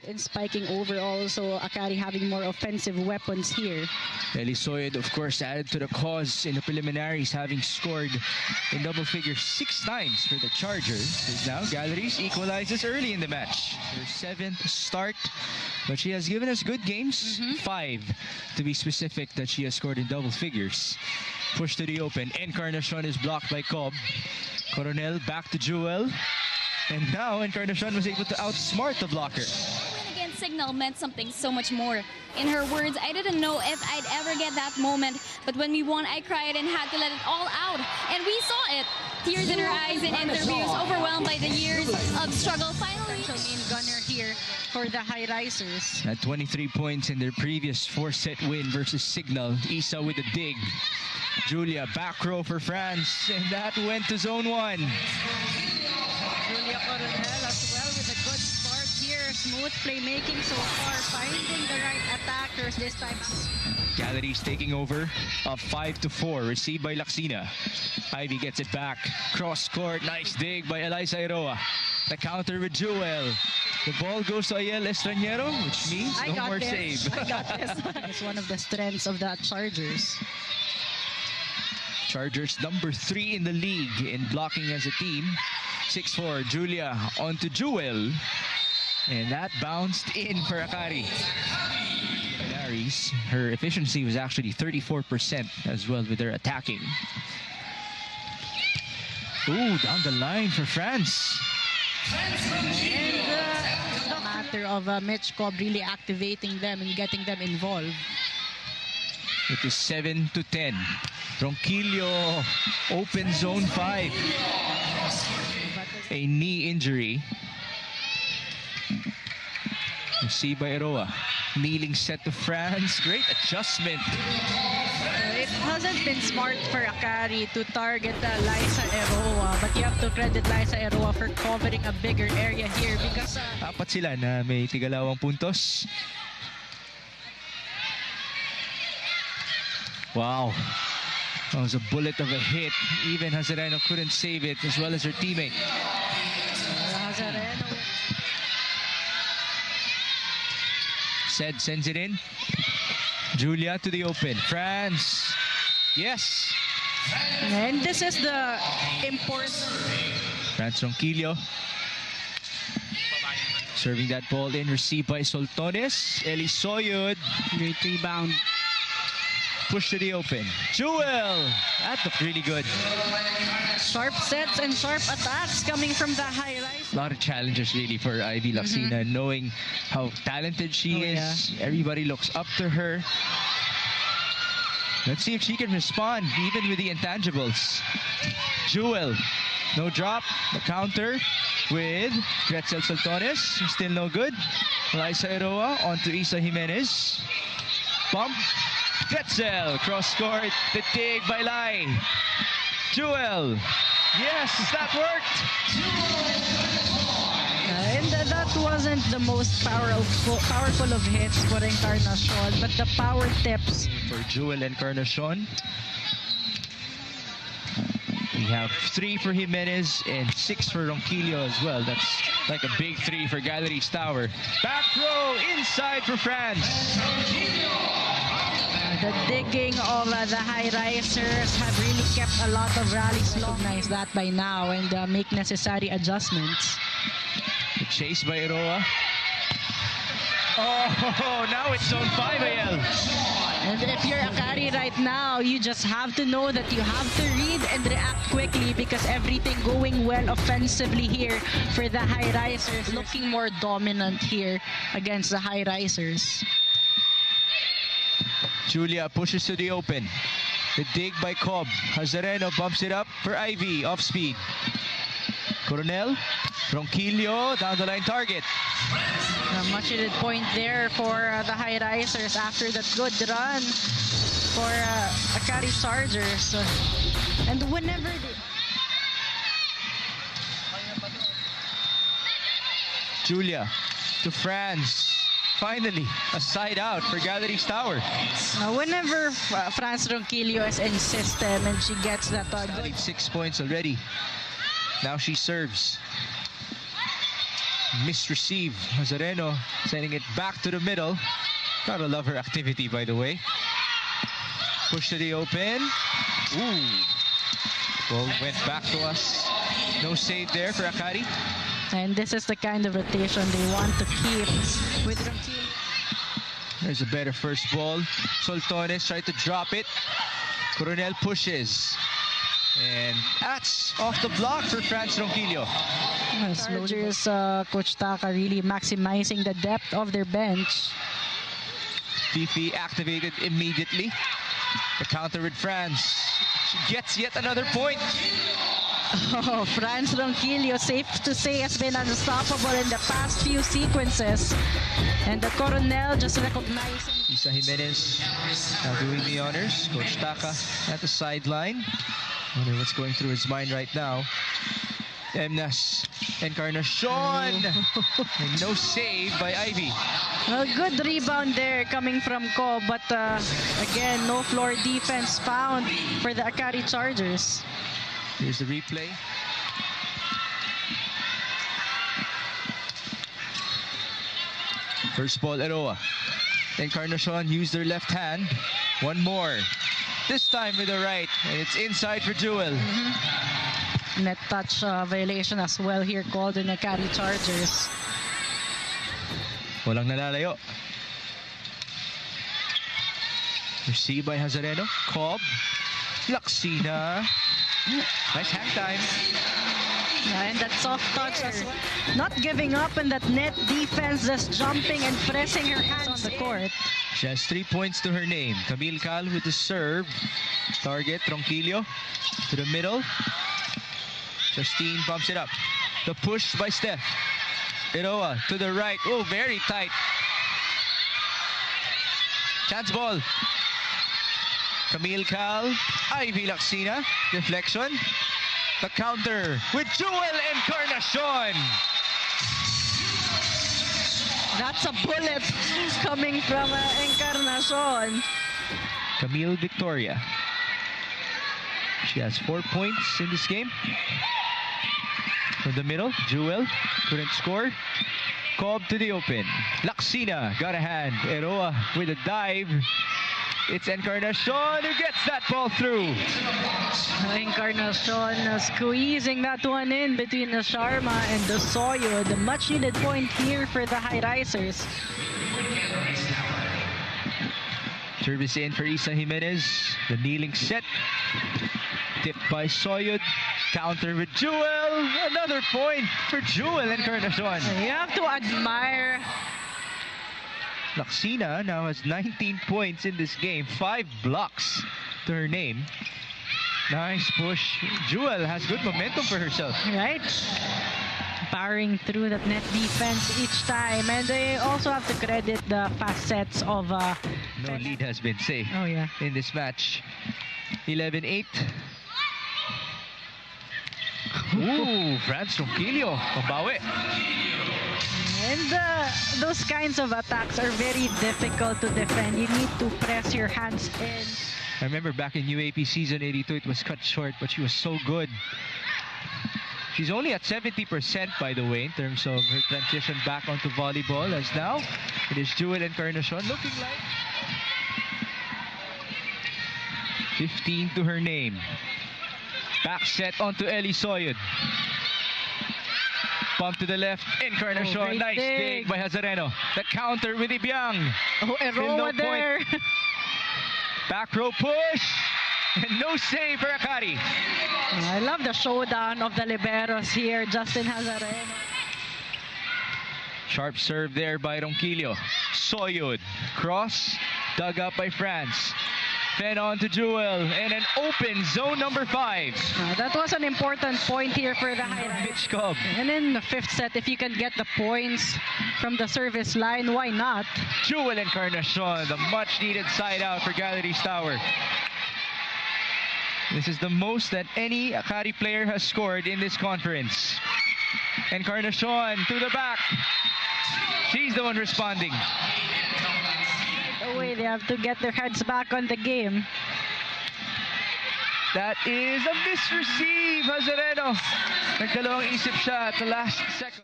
in spiking overall, so Akari having more offensive weapons here. Elisoid, of course, added to the cause in the preliminaries, having scored in double figures 6 times for the Chargers. As now Galeries equalizes early in the match. Her 7th start, but she has given us good games. 5 to be specific that she has scored in double figures. Push to the open. Encarnacion is blocked by Cobb. Coronel back to Jewel. And now Encarnacion was able to outsmart the blocker. Win against Signal meant something so much more. In her words, I didn't know if I'd ever get that moment, but when we won, I cried and had to let it all out. And we saw it. Tears in her eyes in interviews, overwhelmed by the years of struggle. Finally, Main gunner here for the Highrisers. At 23 points in their previous 4-set win versus Signal. Isa with a dig. Julia back row for France, and that went to zone 1. Julia Coronel as well with a good start here. Smooth playmaking so far, finding the right attackers this time. Galeries taking over of 5-4, received by Laxina. Ivy gets it back. Cross court, nice dig by Eliza Iroa. The counter with Jewel. The ball goes to Ayel Estranjero, which means no more save. I got this. It's one of the strengths of the Chargers. Chargers number 3 in the league in blocking as a team. 6-4, Julia onto Jewel. And that bounced in for Akari. Her efficiency was actually 34% as well with their attacking. Ooh, down the line for France. And the matter of Mitch Cobb really activating them and getting them involved. It is 7-10. Ronquillo open zone 5. A knee injury. Received by Eroa. Kneeling set to France. Great adjustment. It hasn't been smart for Akari to target Liza Eroa, but you have to credit Liza Eroa for covering a bigger area here because... Apat sila na may tigalawang puntos. Wow. That was a bullet of a hit. Even Hazareno couldn't save it, as well as her teammate. Hazareno. Said sends it in. Julia to the open. France. Yes. And this is the important... France Ronquillo. Serving that ball in. Received by Soltones. Elisoyud. Great rebound. Push to the open. Jewel. That looked really good. Sharp sets and sharp attacks coming from the Highrise. A lot of challenges really for Ivy Laxina, knowing how talented she is. Yeah. Everybody looks up to her. Let's see if she can respond even with the intangibles. Jewel. No drop. The counter with Gretzel Soltones. Still no good. Eliza Eroa onto Isa Jimenez. Bump. Gretzel. Cross court. The dig by Lai. Jewel. Yes, that worked. And that wasn't the most powerful of hits for Encarnacion, but the power tips. For Jewel Encarnacion. We have 3 for Jimenez and 6 for Ronquillo as well. That's like a big 3 for Galeries Tower. Back row inside for France. The digging of the Highrisers have really kept a lot of rallies. Recognize that by now and make necessary adjustments. The chase by Eroa. Oh, now it's zone 5 AL. And if you're Akari right now, you just have to know that you have to read and react quickly because everything going well offensively here for the Highrisers. Looking more dominant here against the Highrisers. Julia pushes to the open. The dig by Cobb. Hazareno bumps it up for Ivy. Off speed. Coronel. Ronquillo. Down the line target. A much needed point there for the Highrisers after that good run for Akari Chargers. And whenever they... Julia to France. Finally, a side out for Galeries Tower. Whenever France Ronquillo is in system and she gets that good... 6 points already. Now she serves. Misreceive. Hazareno sending it back to the middle. Gotta love her activity, by the way. Push to the open. Ooh. Ball went back to us. No save there for Akari. And this is the kind of rotation they want to keep with Ronquillo. There's a better first ball. Soltones tried to drop it. Coronel pushes. And that's off the block for France Ronquillo. Chargers, Coach Taka really maximizing the depth of their bench. Fifi activated immediately. The counter with France. She gets yet another point. Oh, France Ronquillo, safe to say, has been unstoppable in the past few sequences. And the Coronel just recognizing. Isa Jimenez now doing the honors. Coach Taka at the sideline. Wonder what's going through his mind right now. Emnas. Encarnacion. And no save by Ivy. Well, good rebound there coming from Ko, but again, no floor defense found for the Akari Chargers. Here's the replay. First ball, Eroa. Encarnacion used their left hand. One more. This time with the right. And it's inside for Jewel. Net touch violation as well here called in the Akari Chargers. Walang nalalayo. Received by Hazareno. Cobb. Laksina. Nice hang time. Yeah, and that soft touch as well. Not giving up, and that net defense just jumping and pressing her hands on the court. She has 3 points to her name. Camille Cal with the serve. Target, Ronquillo to the middle. Justine bumps it up. The push by Steph. Eroa to the right. Oh, very tight. Chance ball. Camille Cal. Ivy Laksina. Deflection. The counter with Jewel Encarnacion. That's a bullet coming from Encarnacion. Camille Victoria. She has 4 points in this game. From the middle, Jewel couldn't score. Cobb to the open. Laksina got a hand. Eroa with a dive. It's Encarnacion who gets that ball through. Encarnacion squeezing that one in between the Sharma and the Soyo. The much needed point here for the Highrisers. Service in for Isa Jimenez. The kneeling set. Tipped by Soyud. Counter with Jewel. Another point for Jewel Encarnacion. You have to admire. Laksina now has 19 points in this game. 5 blocks to her name. Nice push. Jewel has good momentum for herself. Right? Powering through that net defense each time. And they also have to credit the fast sets of... no lead has been saved in this match. 11-8. Ooh, France Ronquillo. Pabawi. And those kinds of attacks are very difficult to defend. You need to press your hands in. I remember back in UAP season 82, it was cut short, but she was so good. She's only at 70%, by the way, in terms of her transition back onto volleyball. As now, it is Jewel Encarnacion looking like 15 to her name. Back set onto Ellie Soyud. Pump to the left, Encarnacion. Nice dig by Hazareno. The counter with Ibiang. Oh, Eroa there. Back row push. And no save for Akari. I love the showdown of the liberos here. Justin Hazareno. Sharp serve there by Ronquillo. Soyud. Cross. Dug up by France. Then on to Jewel, and an open zone number 5. That was an important point here for the Highrisers. Cobb. And in the 5th set, if you can get the points from the service line, why not? Jewel Encarnacion, the much-needed side out for Galeries Tower. This is the most that any Akari player has scored in this conference. Encarnacion to the back. She's the one responding. Way they have to get their heads back on the game. That is a misreceive. Hazareno. Nagdalawang isip siya at the last second.